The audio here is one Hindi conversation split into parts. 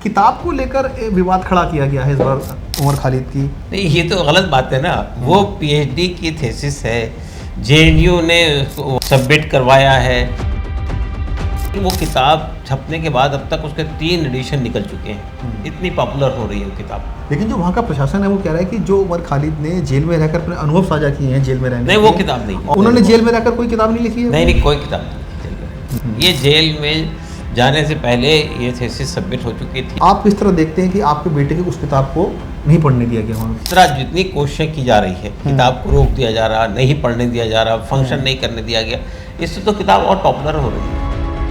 किताब को लेकर विवाद खड़ा किया गया है इस बार उमर खालिद की। नहीं, ये तो गलत बात है ना। वो पीएचडी की थीसिस है, जेएनयू ने सबमिट करवाया है। वो किताब छपने के बाद अब तक उसके 3 एडिशन निकल चुके हैं। इतनी पॉपुलर हो रही है वो किताब। लेकिन जो वहाँ का प्रशासन है वो कह रहा है कि जो उमर खालिद ने जेल में रहकर अपने अनुभव साझा किए हैं जेल में रहने नहीं, वो किताब नहीं है। उन्होंने जेल में रहकर कोई किताब नहीं लिखी है? नहीं, कोई किताब नहीं जेल में। ये जेल में जाने से पहले ये थीसिस सबमिट हो चुकी थी। आप किस तरह देखते हैं कि आपके बेटे की उस किताब को नहीं पढ़ने दिया गया वहाँ? इस तरह जितनी कोशिशें की जा रही है, किताब को रोक दिया जा रहा, नहीं पढ़ने दिया जा रहा, फंक्शन नहीं करने दिया गया, इससे तो किताब और पॉपुलर हो रही है।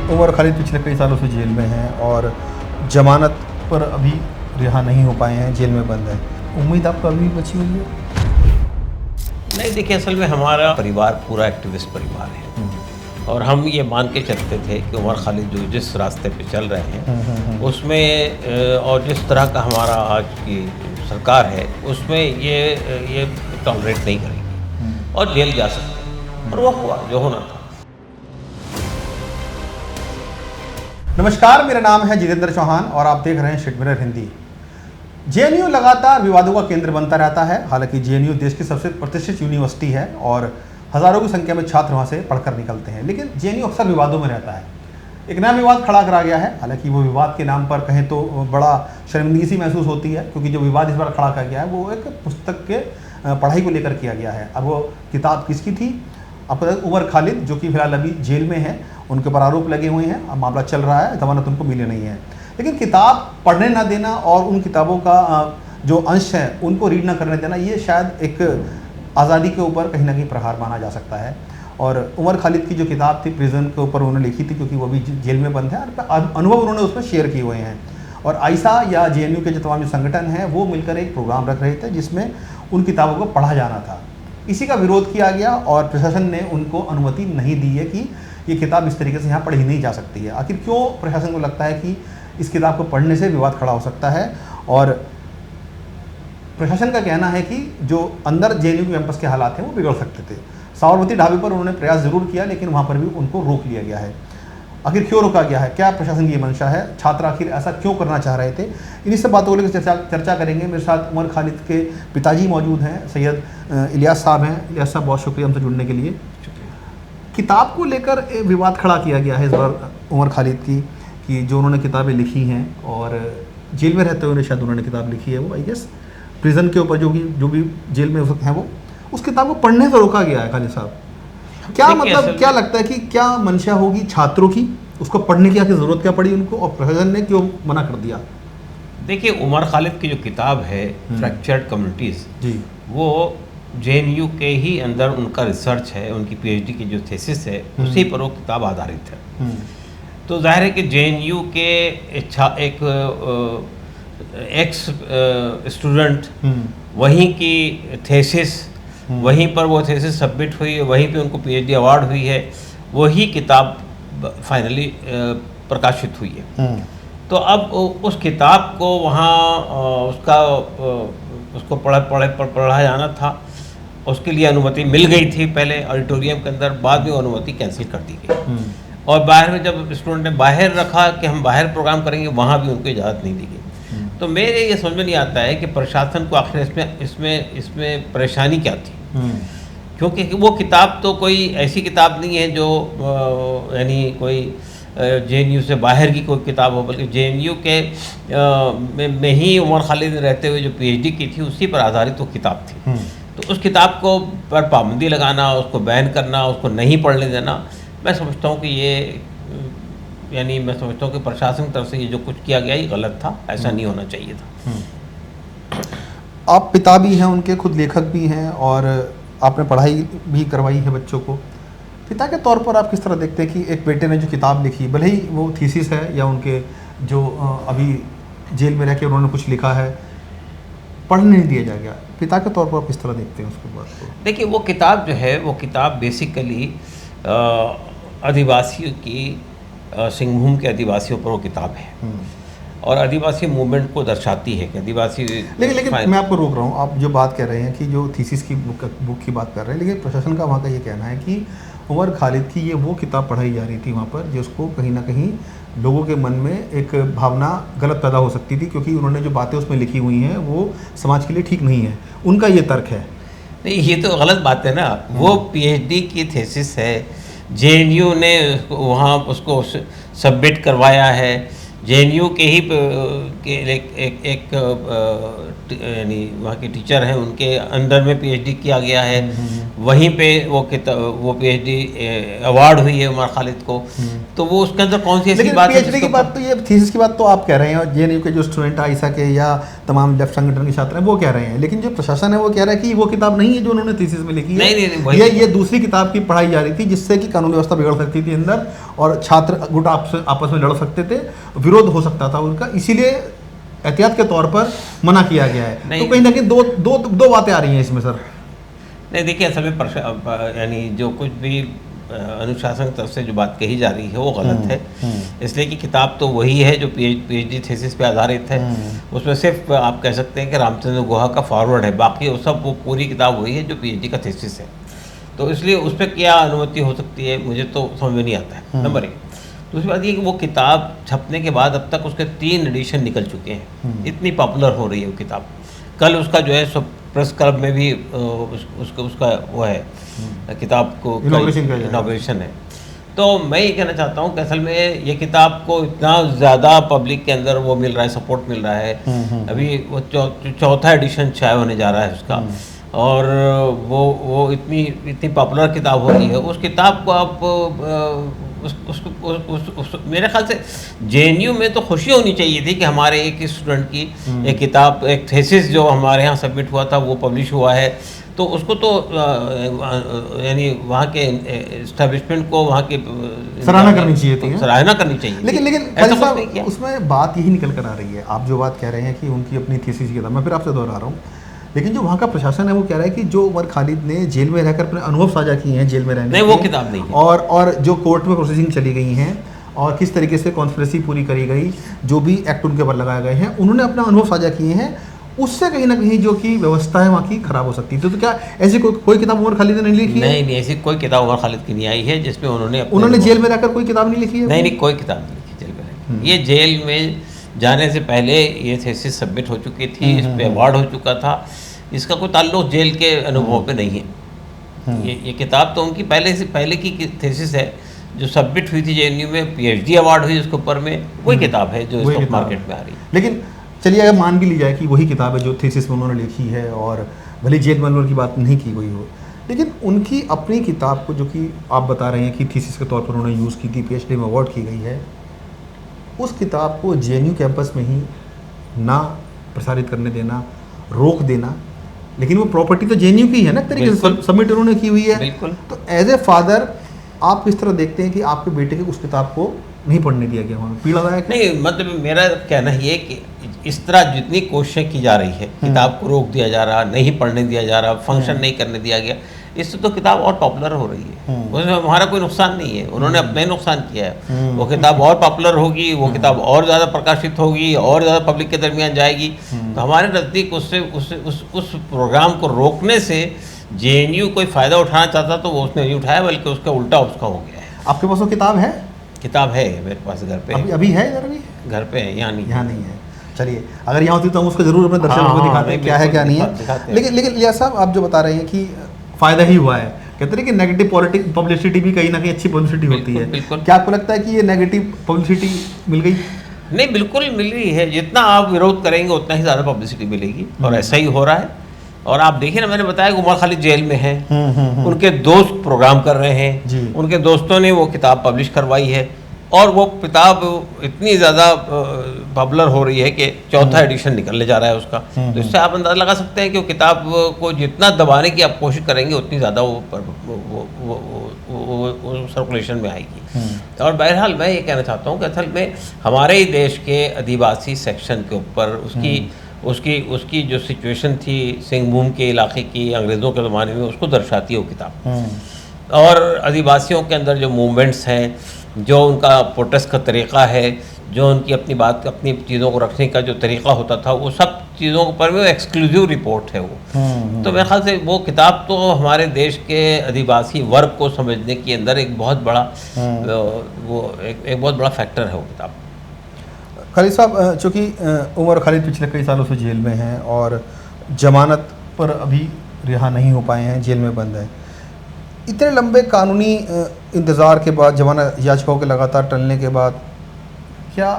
उमर खालिद पिछले कई सालों से जेल में हैं और जमानत पर अभी रिहा नहीं हो पाए हैं, जेल में बंद है। उम्मीद आपको अभी बची हुई है? नहीं, देखिए, असल में हमारा परिवार पूरा एक्टिविस्ट परिवार है और हम ये मान के चलते थे कि उमर खालिद जो जिस रास्ते पे चल रहे हैं उसमें और जिस तरह का हमारा आज की सरकार है उसमें ये टॉलरेट नहीं करेगी और जेल जा सकते हैं, और वो हुआ जो होना था। नमस्कार, मेरा नाम है जितेंद्र चौहान और आप देख रहे हैं शिट मिरर हिंदी। जेएनयू लगातार विवादों का केंद्र बनता रहता है। हालांकि जेएनयू देश की सबसे प्रतिष्ठित यूनिवर्सिटी है और हज़ारों की संख्या में छात्र वहाँ से पढ़कर निकलते हैं, लेकिन जेएनयू अक्सर विवादों में रहता है। एक नया विवाद खड़ा करा गया है। हालांकि वो विवाद के नाम पर कहें तो बड़ा शर्मिंदगी सी महसूस होती है, क्योंकि जो विवाद इस बार खड़ा किया गया है वो एक पुस्तक के पढ़ाई को लेकर किया गया है। अब वो किताब किसकी थी? आपको उमर खालिद जो कि फिलहाल अभी जेल में है, उनके पर आरोप लगे हुए हैं, अब मामला चल रहा है, जमानत उनको मिली नहीं है। लेकिन किताब पढ़ने ना देना और उन किताबों का जो अंश है उनको रीड ना करने देना, ये शायद एक आज़ादी के ऊपर कहीं ना कहीं प्रहार माना जा सकता है। और उमर खालिद की जो किताब थी प्रिजन के ऊपर उन्होंने लिखी थी, क्योंकि वो भी जेल में बंद है और अनुभव उन्होंने उसमें शेयर किए हुए हैं। और आइसा या जेएनयू के जो तमाम जो संगठन हैं वो मिलकर एक प्रोग्राम रख रहे थे जिसमें उन किताबों को पढ़ा जाना था। इसी का विरोध किया गया और प्रशासन ने उनको अनुमति नहीं दी है कि ये किताब इस तरीके से यहाँ पढ़ी नहीं जा सकती है। आखिर क्यों प्रशासन को लगता है कि इस किताब को पढ़ने से विवाद खड़ा हो सकता है? और प्रशासन का कहना है कि जो अंदर जेएनयू कैंपस के हालात हैं वो बिगड़ सकते थे। साबरमती ढाबे पर उन्होंने प्रयास जरूर किया, लेकिन वहाँ पर भी उनको रोक लिया गया है। आखिर क्यों रोका गया है? क्या प्रशासन की ये मंशा है? छात्र आखिर ऐसा क्यों करना चाह रहे थे? इन्हीं सब बातों को लेकर चर्चा करेंगे। मेरे साथ उमर खालिद के पिताजी मौजूद हैं, सैयद इलियास साहब हैं। इलियास साहब, बहुत शुक्रिया हमसे जुड़ने के लिए। किताब को लेकर विवाद खड़ा किया गया है इस बार उमर खालिद की, कि जो उन्होंने किताबें लिखी हैं और जेल में रहते हुए शायद उन्होंने किताब लिखी है, वो आई गेस प्रिजन के ऊपर जो भी जेल में हैं वो, उस किताब को पढ़ने से रोका गया है। खालिद साहब, क्या मतलब क्या लगता है कि क्या मंशा होगी छात्रों की? उसको पढ़ने की आखिर ज़रूरत क्या पड़ी उनको और प्रशासन ने क्यों मना कर दिया? देखिए, उमर खालिद की जो किताब है फ्रैक्चर्ड कम्युनिटीज़ जी, वो जेएनयू के ही अंदर उनका रिसर्च है, उनकी पीएचडी की जो थीसिस है उसी पर वो किताब आधारित है। तो जाहिर है कि जेएनयू के एक एक्स स्टूडेंट वहीं की थीसिस, वहीं पर वो थीसिस सबमिट हुई है, वहीं पे उनको पीएचडी अवार्ड हुई है, वही किताब फाइनली प्रकाशित हुई है। तो अब उस किताब को वहाँ उसको पढ़ा जाना था, उसके लिए अनुमति मिल गई थी पहले ऑडिटोरियम के अंदर, बाद में अनुमति कैंसिल कर दी गई और बाहर में जब स्टूडेंट ने बाहर रखा कि हम बाहर प्रोग्राम करेंगे, वहाँ भी उनको इजाज़त नहीं दी गई। तो मेरे ये समझ में नहीं आता है कि प्रशासन को आखिर इसमें परेशानी क्या थी, क्योंकि वो किताब तो कोई ऐसी किताब नहीं है जो यानी कोई जेएनयू से बाहर की कोई किताब हो, बल्कि जेएनयू के में ही उमर खालिद रहते हुए जो पीएचडी की थी उसी पर आधारित वो किताब थी। तो उस किताब को पर पाबंदी लगाना, उसको बैन करना, उसको नहीं पढ़ने देना, मैं समझता हूँ कि मैं समझता हूँ कि प्रशासन की तरफ से ये जो कुछ किया गया ये गलत था, ऐसा नहीं होना चाहिए था। आप पिता भी हैं, उनके खुद लेखक भी हैं और आपने पढ़ाई भी करवाई है बच्चों को। पिता के तौर पर आप किस तरह देखते हैं कि एक बेटे ने जो किताब लिखी, भले ही वो थीसिस है या उनके जो अभी जेल में रह के उन्होंने कुछ लिखा है, पढ़ने नहीं दिया जाएगा, पिता के तौर पर आप किस तरह देखते हैं उसके बात को? देखिए, वो किताब जो है वो किताब बेसिकली आदिवासियों की सिंहभूम के आदिवासियों पर वो किताब है और आदिवासी मूवमेंट को दर्शाती है कि आदिवासी। लेकिन मैं आपको रोक रहा हूँ, आप जो बात कर रहे हैं कि जो थीसिस की बुक की बात कर रहे हैं, लेकिन प्रशासन का वहाँ का ये कहना है कि उमर खालिद की ये वो किताब पढ़ाई जा रही थी वहाँ पर जिसको कहीं ना कहीं लोगों के मन में एक भावना गलत पैदा हो सकती थी, क्योंकि उन्होंने जो बातें उसमें लिखी हुई हैं वो समाज के लिए ठीक नहीं है। उनका ये तर्क है। नहीं, ये तो गलत बात है ना। वो पीएचडी की थीसिस है, जेएनयू ने वहाँ उसको सबमिट करवाया है। जेएनयू के ही एक यानी वहाँ के टीचर हैं, उनके अंडर में पीएचडी किया गया है। वहीं पे वो पीएचडी अवार्ड हुई है उमर खालिद को। तो वो उसके अंदर कौन सी ऐसी बात है? पीएचडी की बात तो, ये थीसिस की बात तो आप कह रहे हैं, और जेएनयू के जो स्टूडेंट आईसा के या तमाम लेफ्ट संगठन के छात्र हैं वो कह रहे हैं, लेकिन जो प्रशासन है वो कह रहा है कि वो किताब नहीं है जो उन्होंने थीसिस में लिखी है। नहीं, ये दूसरी किताब की पढ़ाई जा रही थी, जिससे कि कानून व्यवस्था बिगड़ सकती थी अंदर, और छात्र गुट आपस में लड़ सकते थे, विरोध हो सकता था उनका, इसीलिए एहतियात के तौर पर मना किया गया है। तो कहीं ना कहीं दो बातें आ रही हैं इसमें सर। नहीं, देखिए, असल में यानी जो कुछ भी अनुशासन की तरफ से जो बात कही जा रही है वो गलत है। इसलिए कि किताब तो वही है जो पीएचडी थीसिस पे आधारित है। उसमें सिर्फ आप कह सकते हैं कि रामचंद्र गुहा का फॉरवर्ड है, बाकी वो पूरी किताब वही है जो पीएचडी का थीसिस है। तो इसलिए उस पर क्या अनुमति हो सकती है, मुझे तो समझ में नहीं आता है, नंबर 1। दूसरी बात ये कि वो किताब छपने के बाद अब तक उसके 3 एडिशन निकल चुके हैं। इतनी पॉपुलर हो रही है वो किताब। कल उसका जो है सो प्रेस क्लब में भी उसका वो है, किताब को इनॉग्रेशन है। तो मैं ये कहना चाहता हूँ कि असल में ये किताब को इतना ज़्यादा पब्लिक के अंदर वो मिल रहा है, सपोर्ट मिल रहा है। अभी वो चौथा एडिशन शायद होने जा रहा है उसका, और वो इतनी पॉपुलर किताब हो रही है। उस किताब को आप मेरे ख्याल से जेएनयू में तो खुशी होनी चाहिए थी कि हमारे एक स्टूडेंट की एक किताब, एक थीसिस जो हमारे यहाँ सबमिट हुआ था वो पब्लिश हुआ है। तो उसको तो यानी वहाँ के एस्टेब्लिशमेंट को वहाँ की सराहना करनी चाहिए थी, सराहना करनी चाहिए। लेकिन उसमें बात यही निकल कर आ रही है, आप जो बात कह रहे हैं कि उनकी अपनी थीसिस की किताब, मैं फिर आपसे दोहरा रहा हूँ, लेकिन जो वहाँ का प्रशासन है वो कह रहा है कि जो उमर खालिद ने जेल में रहकर अपने अनुभव साझा किए हैं जेल में रहने, नहीं, वो किताब नहीं है। और जो कोर्ट में प्रोसेसिंग चली गई हैं और किस तरीके से कॉन्स्पिरेसी पूरी करी गई, जो भी एक्ट उनके ऊपर लगाए गए हैं, उन्होंने अपना अनुभव साझा किए हैं, उससे कहीं ना कहीं जो कि व्यवस्था है वहाँ की खराब हो सकती है। तो क्या ऐसी कोई किताब उमर खालिद ने नहीं लिखी? नहीं, ऐसी कोई किताब उमर खालिद की नहीं आई है जिसमें उन्होंने जेल में रहकर कोई किताब नहीं लिखी है? नहीं, कोई किताब नहीं लिखी जेल में। ये जेल में जाने से पहले ये थीसिस सबमिट हो चुकी थी, इस पर अवार्ड हो चुका था। इसका कोई ताल्लुक जेल के अनुभव पे नहीं है। ये किताब तो उनकी पहले की थीसिस है जो सबमिट हुई थी जेएनयू में, पीएचडी अवार्ड हुई उसके ऊपर में, वही किताब है जो स्टॉक मार्केट में आ रही है। लेकिन चलिए अगर मान भी ली जाए कि वही किताब है जो थीसिस में उन्होंने लिखी है, और भले जेल में की बात नहीं की गई हो, लेकिन उनकी अपनी किताब को जो कि आप बता रहे हैं कि थीसिस के तौर पर उन्होंने यूज़ की थी, पीएचडी में अवार्ड की गई है, उस किताब को जेएनयू कैंपस में ही ना प्रसारित करने देना, रोक देना, लेकिन वो प्रॉपर्टी तो जेएनयू की है ना, एक तरीके से सबमिट उन्होंने की हुई है। तो एज ए फादर आप किस तरह देखते हैं कि आपके बेटे के उस किताब को नहीं पढ़ने दिया गया, वहाँ पीड़ादायक? नहीं, मतलब मेरा कहना ये कि इस तरह जितनी कोशिशें की जा रही है, किताब को रोक दिया जा रहा, नहीं पढ़ने दिया जा रहा, फंक्शन नहीं करने दिया गया, इससे तो किताब और पॉपुलर हो रही है। उसमें हमारा कोई नुकसान नहीं है, उन्होंने अपना ही नुकसान किया है। वो किताब और पॉपुलर होगी, वो किताब और ज़्यादा प्रकाशित होगी, और ज़्यादा पब्लिक के दरमियान जाएगी। तो हमारे नज़दीक उस प्रोग्राम को रोकने से जेएनयू कोई फ़ायदा उठाना चाहता तो वो उसने नहीं उठाया, बल्कि उसका उल्टा उसका हो गया है। आपके पास वो किताब है? किताब है मेरे पास घर पे। अभी है इधर? भी घर पे है, यहाँ नहीं है। चलिए, अगर यहाँ होती तो हम उसको जरूर अपने दर्शकों को दिखाते हैं क्या है क्या नहीं है। लेकिन लिया साहब, आप जो बता रहे हैं कि फ़ायदा ही हुआ है, कहते हैं कि नेगेटिव पब्लिसिटी भी कहीं ना कहीं अच्छी पब्लिसिटी होती है। क्या आपको लगता है कि ये नेगेटिव पब्लिसिटी मिल गई? नहीं, बिल्कुल मिल रही है। जितना आप विरोध करेंगे उतना ही ज़्यादा पब्लिसिटी मिलेगी, और ऐसा ही हो रहा है। और आप देखिए ना, मैंने बताया कि उमर खालिद जेल में है, उनके दोस्त प्रोग्राम कर रहे हैं, उनके दोस्तों ने वो किताब पब्लिश करवाई है, और वो किताब इतनी ज़्यादा पॉपुलर हो रही है कि चौथा एडिशन निकलने जा रहा है उसका। तो इससे आप अंदाज़ा लगा सकते हैं कि वो किताब को जितना दबाने की आप कोशिश करेंगे उतनी ज़्यादा वो सर्कुलेशन में आएगी। और बहरहाल मैं ये कहना चाहता हूँ कि असल में हमारे ही देश के आदिवासी सेक्शन के ऊपर उसकी जो सिचुएशन थी सिंहभूम के इलाके की अंग्रेज़ों के ज़माने में, उसको दर्शाती है वो किताब। और आदिवासियों के अंदर जो मूवमेंट्स हैं, जो उनका प्रोटेस्ट का तरीक़ा है, जो उनकी अपनी बात, अपनी चीज़ों को रखने का जो तरीक़ा होता था, वो सब चीज़ों पर में एक्सक्लूसिव रिपोर्ट है वो। तो मेरे ख्याल से वो किताब तो हमारे देश के आदिवासी वर्ग को समझने के अंदर एक बहुत बड़ा वो एक बहुत बड़ा फैक्टर है वो किताब। खालिद साहब, चूँकि उमर खालिद पिछले कई सालों से जेल में हैं और जमानत पर अभी रिहा नहीं हो पाए हैं, जेल में बंद हैं। इतने लंबे कानूनी इंतज़ार के बाद, जमानत याचिकाओं के लगातार टलने के बाद, क्या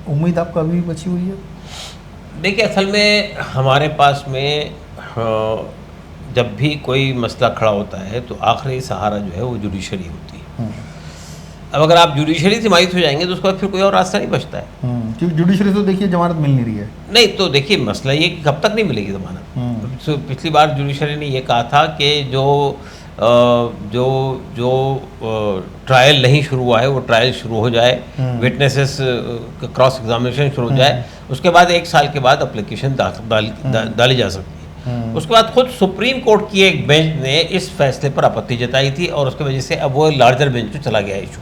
उम्मीद आपको अभी भी बची हुई है? देखिए, असल में हमारे पास में जब भी कोई मसला खड़ा होता है तो आखिरी सहारा जो है वो जुडिशरी होती है। अब अगर आप जुडिशरी से मायूस हो जाएंगे तो उसके बाद फिर कोई और रास्ता नहीं बचता है। क्योंकि जुडिशरी से देखिए जमानत मिल नहीं रही है। नहीं तो देखिए, मसला ये कि कब तक नहीं मिलेगी जमानत। तो पिछली बार जुडिशरी ने ये कहा था कि जो ट्रायल नहीं शुरू हुआ है वो ट्रायल शुरू हो जाए, विटनेसेस क्रॉस एग्जामिनेशन शुरू हो जाए, उसके बाद 1 साल के बाद एप्लीकेशन डाली जा सकती है। उसके बाद खुद सुप्रीम कोर्ट की एक बेंच ने इस फैसले पर आपत्ति जताई थी और उसकी वजह से अब वो लार्जर बेंच में चला गया इशू।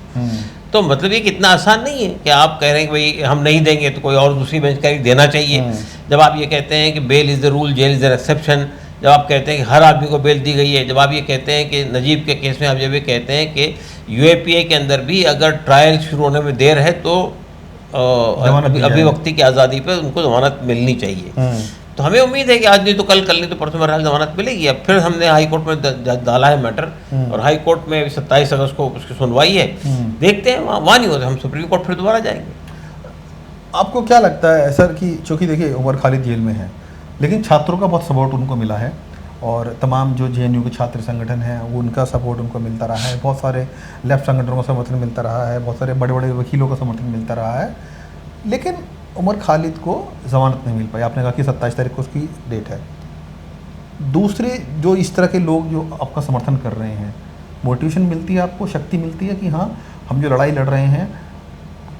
तो मतलब ये कितना आसान नहीं है कि आप कह रहे हैं कि भाई हम नहीं देंगे तो कोई और दूसरी बेंच का देना चाहिए। जब आप ये कहते हैं कि bail is the rule, jail is the exception, जब आप कहते हैं कि हर आदमी को बेल दी गई है, जब आप ये कहते हैं कि नजीब के केस में आप जब ये कहते हैं कि यूएपीए के अंदर भी अगर ट्रायल शुरू होने में देर है तो अभिव्यक्ति की आज़ादी पर उनको जमानत मिलनी चाहिए। तो हमें उम्मीद है कि आज नहीं तो कल, कल नहीं तो परसों में जमानत मिलेगी। अब फिर हमने हाई कोर्ट में डाला है मैटर और हाई कोर्ट में 27 अगस्त को उसकी सुनवाई है। देखते हैं, वहाँ नहीं होता, हम सुप्रीम कोर्ट फिर दोबारा जाएंगे। आपको क्या लगता है सर कि चूँकि देखिए उमर खालिद जेल में है, लेकिन छात्रों का बहुत सपोर्ट उनको मिला है और तमाम जो जेएनयू के छात्र संगठन हैं वो उनका सपोर्ट उनको मिलता रहा है, बहुत सारे लेफ्ट संगठनों का समर्थन मिलता रहा है, बहुत सारे बड़े बड़े वकीलों का समर्थन मिलता रहा है, लेकिन उमर खालिद को ज़मानत नहीं मिल पाई। आपने कहा कि 27 तारीख को उसकी डेट है। दूसरे जो इस तरह के लोग जो आपका समर्थन कर रहे हैं, मोटिवेशन मिलती है आपको, शक्ति मिलती है कि हाँ हम जो लड़ाई लड़ रहे हैं,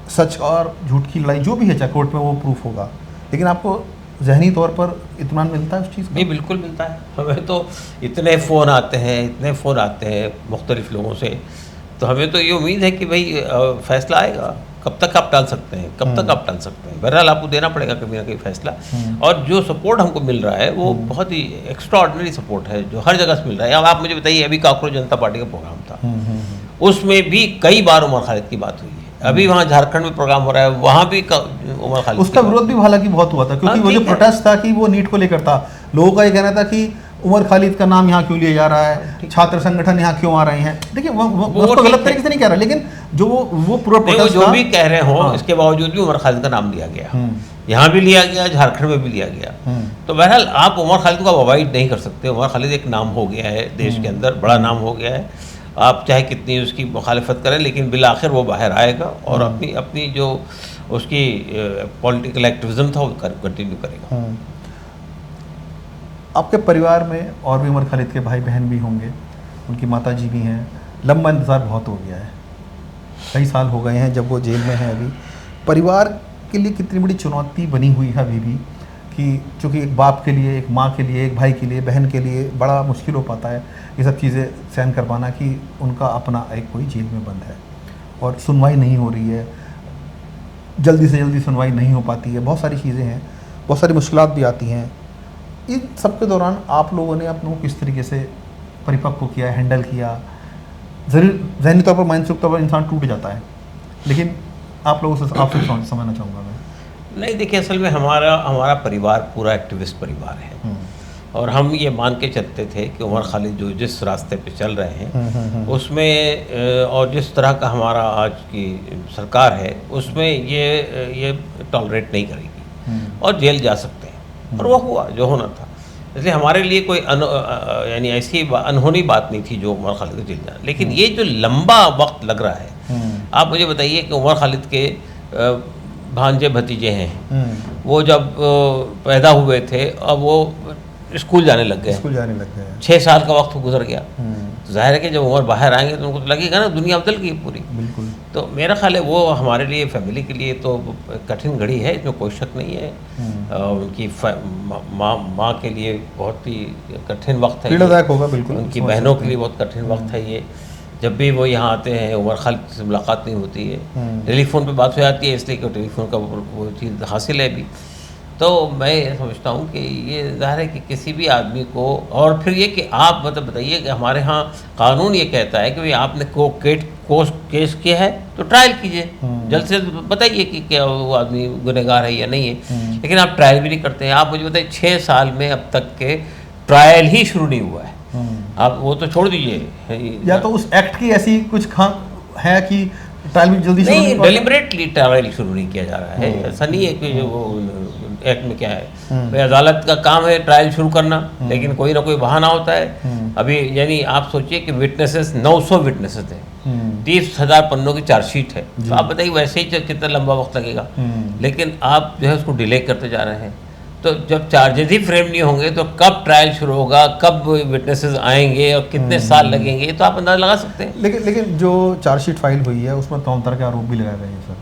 सच और झूठ की लड़ाई जो भी है चाहे कोर्ट में वो प्रूफ होगा, लेकिन आपको ज़हनी तौर पर इत्मीनान मिलता है उस चीज़ का? नहीं, बिल्कुल मिलता है। हमें तो इतने फ़ोन आते हैं मुख्तलिफ़ लोगों से, तो हमें तो ये उम्मीद है कि भाई फ़ैसला आएगा। कब तक आप टाल सकते हैं, कब तक आप टाल सकते हैं? बहरहाल आपको देना पड़ेगा कभी ना कभी फैसला। और जो सपोर्ट हमको मिल रहा है वो बहुत ही एक्स्ट्राऑर्डिनरी सपोर्ट है जो हर जगह से मिल रहा है। अब आप मुझे बताइए, अभी काकरोच जनता पार्टी का प्रोग्राम था, उसमें भी कई बार उमर खालिद की बात हुई है। अभी वहाँ झारखंड में प्रोग्राम हो रहा है, वहाँ भी उमर खालिद, उसका विरोध भी हालांकि बहुत हुआ था, क्योंकि वो जो प्रोटेस्ट था कि वो नीट को लेकर था। लोगों का ये कहना था कि उमर खालिद का नाम यहाँ क्यों लिया जा रहा है, छात्र संगठन यहाँ क्यों आ रहे हैं। देखिए वो उसको गलत तरीके से नहीं कह रहा, लेकिन जो वो पूरा प्रोटेस्ट जो भी कह रहे हो, इसके बावजूद भी उमर खालिद का नाम लिया गया, यहाँ भी लिया गया, झारखंड में भी लिया गया। तो बहरहाल आप उमर खालिद को अवॉइड नहीं कर सकते। उमर खालिद एक नाम हो गया है देश के अंदर, बड़ा नाम हो गया है। आप चाहे कितनी उसकी मुखालिफत करें, लेकिन बिल आखिर वो बाहर आएगा और अपनी जो उसकी पॉलिटिकल एक्टिविज्म था वो कंटिन्यू करेगा। आपके परिवार में और भी उमर खालिद के भाई बहन भी होंगे, उनकी माता जी भी हैं। लंबा इंतज़ार बहुत हो गया है, कई साल हो गए हैं जब वो जेल में हैं। अभी परिवार के लिए कितनी बड़ी चुनौती बनी हुई है अभी भी, कि चूँकि एक बाप के लिए, एक माँ के लिए, एक भाई के लिए, बहन के लिए बड़ा मुश्किल हो पाता है ये सब चीज़ें सहन कर पाना, कि उनका अपना एक कोई जेल में बंद है और सुनवाई नहीं हो रही है, जल्दी से जल्दी सुनवाई नहीं हो पाती है, बहुत सारी चीज़ें हैं, बहुत सारी मुश्किलात भी आती हैं। इन सब के दौरान आप लोगों ने अपनों को किस तरीके से परिपक्व किया, हैंडल किया? ज़रूर ज़हनी तौर पर, मानसिक तौर पर इंसान टूट जाता है, लेकिन आप लोगों से आपसे समझना चाहूँगा मैं। नहीं, देखिए, असल में हमारा परिवार पूरा एक्टिविस्ट परिवार है और हम ये मान के चलते थे कि उमर खालिद जो जिस रास्ते पे चल रहे हैं उसमें और जिस तरह का हमारा आज की सरकार है उसमें ये टॉलरेट नहीं करेगी और जेल जा सकते हैं। और वो हुआ जो होना था। इसलिए हमारे लिए कोई यानी ऐसी अनहोनी बात नहीं थी जो उमर खालिद को जेल जाना। लेकिन ये जो लंबा वक्त लग रहा है, आप मुझे बताइए कि उमर खालिद के भांजे भतीजे हैं, वो जब पैदा हुए थे अब वो स्कूल जाने लग गए 6 साल का वक्त गुजर गया। तो जाहिर है कि जब उमर बाहर आएंगे तो उनको तो लगेगा ना दुनिया बदल गई पूरी। बिल्कुल। तो मेरा ख्याल है वो हमारे लिए, फैमिली के लिए तो कठिन घड़ी है, इसमें कोई शक नहीं है। उनकी माँ के लिए बहुत ही कठिन वक्त है, पीड़ादायक होगा। बिल्कुल। उनकी बहनों के लिए बहुत कठिन वक्त है ये। जब भी वो यहाँ आते हैं उमर खालिद से मुलाकात नहीं होती है, टेलीफोन पे बात हो जाती है, इसलिए कि टेलीफोन का वो चीज़ हासिल है अभी। तो मैं समझता हूँ कि ये ज़ाहिर है कि किसी भी आदमी को, और फिर ये कि आप मतलब बताइए कि हमारे यहाँ कानून ये कहता है कि भाई आपने केस किया है तो ट्रायल कीजिए, जल्द से जल्द बताइए कि क्या वो आदमी गुनहगार है या नहीं है, लेकिन आप ट्रायल भी नहीं करते हैं। आप मुझे बताइए 6 साल में अब तक के ट्रायल ही शुरू नहीं हुआ है। आप वो तो छोड़ दीजिए, या तो उस एक्ट की ऐसी कुछ है कि ट्रायल भी जल्दी शुरू नहीं, डेलिबरेटली ट्रायल शुरू नहीं किया जा रहा है। ऐसा नहीं है कि जो वो एक्ट में क्या है, भाई अदालत का काम है ट्रायल शुरू करना, लेकिन कोई ना कोई बहाना होता है। अभी यानी आप सोचिए कि विटनेसेस 900 विटनेसेस हैं, 30,000 पन्नों की चार्जशीट है, तो आप बताइए वैसे ही कितना लंबा वक्त लगेगा। लेकिन आप जो है उसको डिले करते जा रहे हैं। तो जब चार्जेस ही फ्रेम नहीं होंगे तो कब ट्रायल शुरू होगा, कब विटनेसेस आएंगे और कितने साल लगेंगे, तो आप अंदाजा लगा सकते हैं। लेकिन जो चार्जशीट फाइल हुई है उसमें तमाम तरह के आरोप भी लगाए गए हैं सर,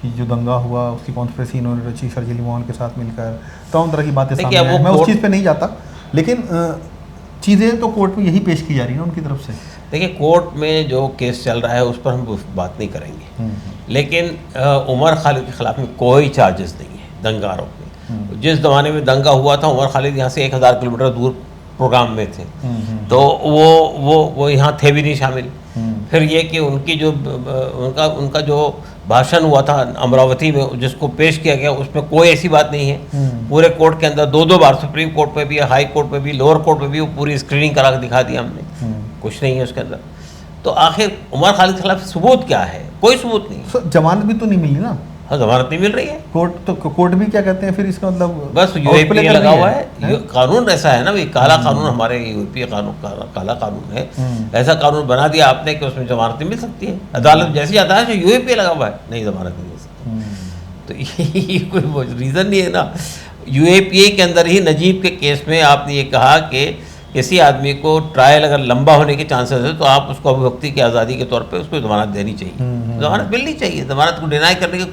कि जो दंगा हुआ उसकी कॉन्स्पिरेसी इन्होंने रची शर्जील मोहन के साथ मिलकर, तमाम तरह की बातें सामने आई। मैं उस चीज़ पे नहीं जाता, लेकिन चीज़ें तो कोर्ट में यही पेश की जा रही है उनकी तरफ से। देखिए, कोर्ट में जो केस चल रहा है उस पर हम बात नहीं करेंगे, लेकिन उमर खालिद के खिलाफ में कोई चार्जेस नहीं है दंगा आरोप में। जिस ज़माने में दंगा हुआ था उमर खालिद यहाँ से 1000 किलोमीटर दूर प्रोग्राम में थे, तो वो यहाँ थे भी नहीं शामिल। फिर ये कि उनकी जो उनका जो भाषण हुआ था अमरावती में जिसको पेश किया गया, उसमें कोई ऐसी बात नहीं है। पूरे कोर्ट के अंदर 2 बार सुप्रीम कोर्ट पे भी, हाई कोर्ट पे भी, लोअर कोर्ट पे भी वो पूरी स्क्रीनिंग करा के दिखा दिया हमने, कुछ नहीं है उसके अंदर। तो आखिर उमर खालिद के खिलाफ सबूत क्या है? कोई सबूत नहीं। जमानत भी तो नहीं मिली ना। हाँ, जमानत नहीं मिल रही है। कोर्ट भी क्या कहते हैं फिर इसका मतलब? बस यूएपीए लगा हुआ है। कानून ऐसा है ना भाई, काला कानून हमारे यूएपीए कानून काला कानून है। ऐसा कानून बना दिया आपने कि उसमें जमानत नहीं मिल सकती है। अदालत जैसी आता है यूएपीए लगा हुआ है, नहीं जमानत नहीं मिल सकती। तो ये कोई रीज़न नहीं है ना। यूएपीए के अंदर ही नजीब के केस में आपने ये कहा कि किसी आदमी को ट्रायल अगर लंबा होने के चांसेस है तो आप उसको अभिव्यक्ति की आज़ादी के तौर पे उसको जमानत देनी चाहिए, जमानत मिलनी चाहिए। जमानत को डिनाई करने का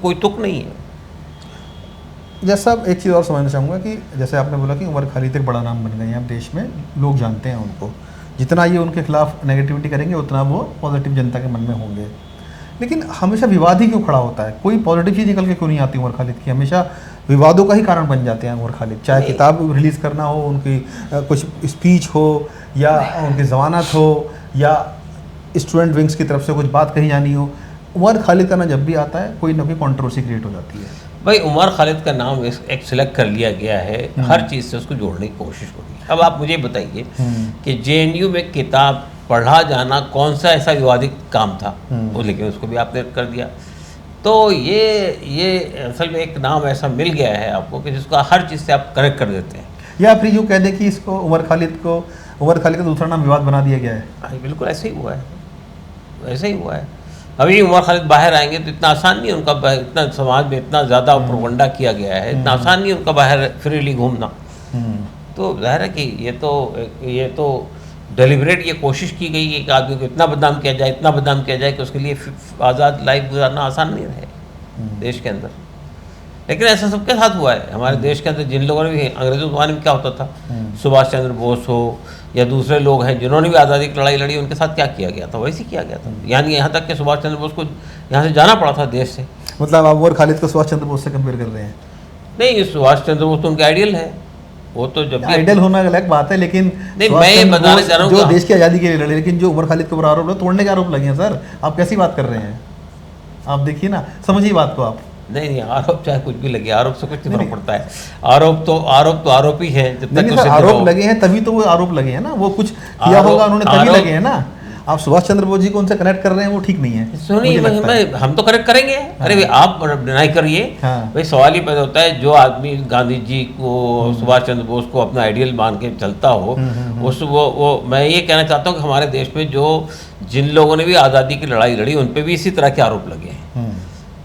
कोई तुक नहीं है। जैसा एक चीज़ और समझना चाहूँगा कि जैसे आपने बोला कि उमर खालिद एक बड़ा नाम बन गए हैं अब देश में, लोग जानते हैं उनको, जितना ये उनके खिलाफ नेगेटिविटी करेंगे उतना वो पॉजिटिव जनता के मन में होंगे। लेकिन हमेशा विवाद ही क्यों खड़ा होता है? कोई पॉजिटिव चीज़ निकल के क्यों नहीं आती उमर खालिद की? हमेशा विवादों का ही कारण बन जाते हैं उमर खालिद, चाहे किताब रिलीज़ करना हो, उनकी कुछ स्पीच हो, या उनकी ज़मानत हो, या स्टूडेंट विंग्स की तरफ से कुछ बात कही जानी हो। उमर खालिद का ना जब भी आता है कोई ना कोई कंट्रोवर्सी क्रिएट हो जाती है। भाई उमर खालिद का नाम एक सिलेक्ट कर लिया गया है, हर चीज़ से उसको जोड़ने की कोशिश होगी। अब आप मुझे बताइए कि जेएनयू में किताब पढ़ा जाना कौन सा ऐसा विवादित काम था, वो लेकिन उसको भी आपने कर दिया। तो ये असल में एक नाम ऐसा मिल गया है आपको कि जिसको हर चीज़ से आप कनेक्ट कर देते हैं। या फिर यूँ कह दें कि इसको उमर खालिद का दूसरा नाम विवाद बना दिया गया है। हाँ, बिल्कुल ऐसे ही हुआ है, वैसे ही हुआ है। अभी उमर खालिद बाहर आएंगे तो इतना आसान नहीं उनका, इतना समाज में इतना ज़्यादा प्रोपगंडा किया गया है, इतना आसान नहीं उनका बाहर फ्रीली घूमना। तो जाहिर है कि ये तो डेलिबरेट ये कोशिश की गई है कि आदमी को इतना बदनाम किया जाए, इतना बदनाम किया जाए कि उसके लिए आज़ाद लाइफ गुजारना आसान नहीं रहे देश के अंदर। लेकिन ऐसा सबके साथ हुआ है हमारे देश के अंदर। जिन लोगों ने भी, अंग्रेज़ों के ज़माने में क्या होता था, सुभाष चंद्र बोस हो या दूसरे लोग हैं जिन्होंने भी आज़ादी की लड़ाई लड़ी, उनके साथ क्या किया गया था वैसे किया गया था। यानी यहाँ तक कि सुभाष चंद्र बोस को यहाँ से जाना पड़ा था देश से। मतलब आप उमर खालिद को सुभाष चंद्र बोस से कंपेयर कर रहे हैं? नहीं, सुभाष चंद्र बोस तो उनके आइडियल है, वो तो जब आइडियल होना अलग बात है, लेकिन नहीं, मैं बताना चाह रहा हूँ जो देश की आज़ादी के लिए लड़े, लेकिन जो उमर खालिद के ऊपर आरोप तोड़ने के आरोप लगे हैं सर, आप कैसी बात कर रहे हैं? आप देखिए ना, समझिए बात को आप। नहीं, आरोप चाहे कुछ भी लगे, आरोप से कुछ नहीं फर्क पड़ता है। आरोप तो आरोप ही है। जब तक आरोप लगे हैं तभी तो वो आरोप लगे हैं ना, वो कुछ किया होगा उन्होंने तभी लगे हैं ना। आप सुभाष चंद्र बोस जी को उनसे कनेक्ट कर रहे हैं, वो ठीक नहीं है। सुनिए, हम तो कनेक्ट करेंगे। अरे भाई आप डिनाई करिए। भाई सवाल ही पैदा होता है, जो आदमी गांधी जी को, सुभाष चंद्र बोस को अपना आइडियल मान के चलता हो, उस वो मैं ये कहना चाहता हूँ कि हमारे देश में जिन लोगों ने भी आज़ादी की लड़ाई लड़ी उन पर भी इसी तरह के आरोप लगे हैं।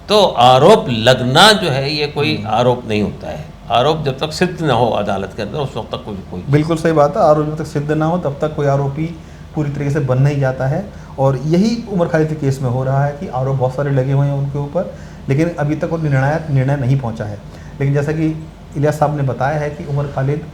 तो आरोप लगना जो है ये कोई आरोप नहीं होता है। आरोप जब तक सिद्ध ना हो अदालत के अंदर उस वक्त तक कोई बिल्कुल सही बात है। आरोप जब तक सिद्ध ना हो तब तक कोई आरोपी पूरी तरीके से बन नहीं जाता है। और यही उमर खालिद के केस में हो रहा है कि आरोप बहुत सारे लगे हुए हैं उनके ऊपर, लेकिन अभी तक वो निर्णय नहीं पहुंचा है। लेकिन जैसा कि इलियास साहब ने बताया है कि उमर खालिद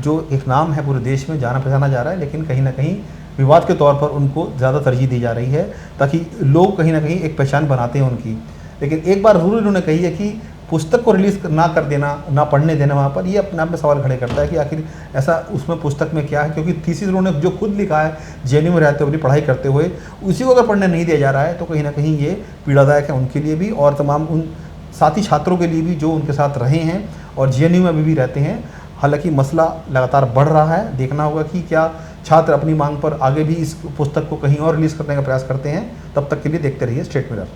जो एक नाम है पूरे देश में, जाना पहचाना जा रहा है, लेकिन कहीं ना कहीं विवाद के तौर पर उनको ज़्यादा तरजीह दी जा रही है, ताकि लोग कहीं ना कहीं एक पहचान बनाते हैं उनकी। लेकिन एक बार रूल इन्होंने कही है कि पुस्तक को रिलीज़ ना कर देना, ना पढ़ने देना वहाँ पर, ये अपने आप में सवाल खड़े करता है कि आखिर ऐसा उसमें पुस्तक में क्या है, क्योंकि थीसिस उन्होंने जो खुद लिखा है जेएनयू में रहते हुए, अपनी पढ़ाई करते हुए, उसी को अगर पढ़ने नहीं दिया जा रहा है तो कहीं ना कहीं ये पीड़ादायक है उनके लिए भी और तमाम उन साथी छात्रों के लिए भी जो उनके साथ रहे हैं और जेएनयू में अभी भी रहते हैं। हालांकि मसला लगातार बढ़ रहा है, देखना होगा कि क्या छात्र अपनी मांग पर आगे भी इस पुस्तक को कहीं और रिलीज़ करने का प्रयास करते हैं। तब तक के लिए देखते रहिए स्टेट मिरर।